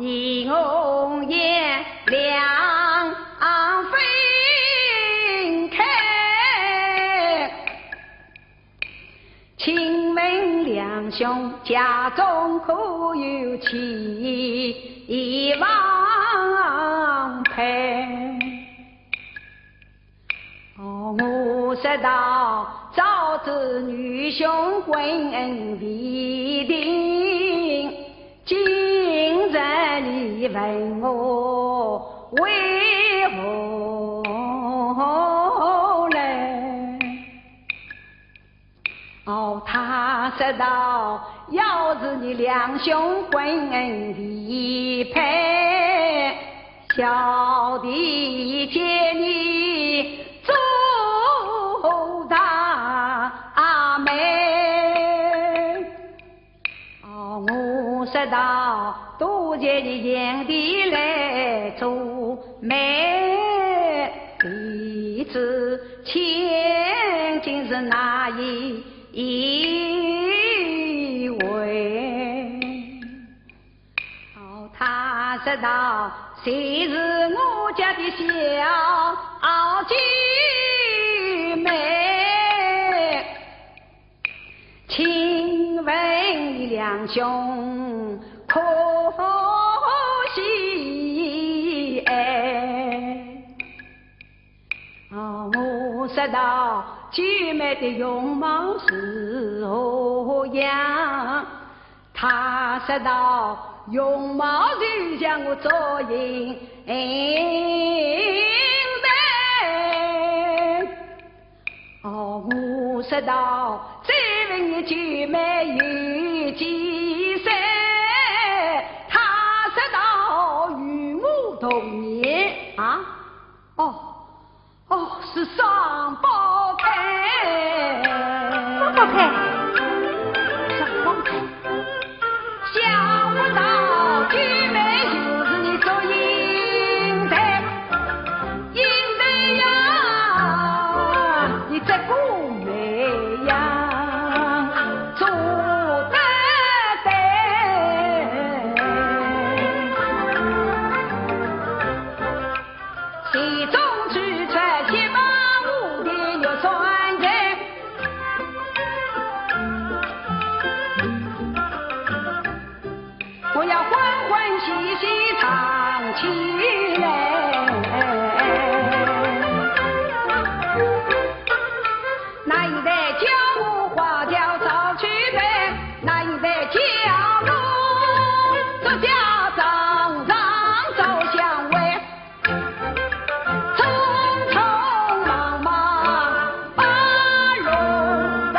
你红颜两分开。兄家中可有妻王配？我说道，早知女兄婚姻未定，今日你问我为何来？他说道，要是你两兄婚姻未配，小弟接你做大妹。我说道，多谢你眼底来做媒，弟子千金是哪一位？他说道，谁是我家的小姐妹？请问你两兄可惜？我说道，姐妹的容貌是何样？他说道，容貌就像我左眼我说道，再问你姐妹有几岁？他说道，与我同年是双胞胎。双胞胎，双胞胎。想不到姐妹就是你做英台，英台呀，你这个美呀，做得对，其中取出785的有算人。我要欢欢喜喜唱起来，那一代叫我花轿早去呗，那一代叫我做家长上早相会，匆匆忙忙把路回。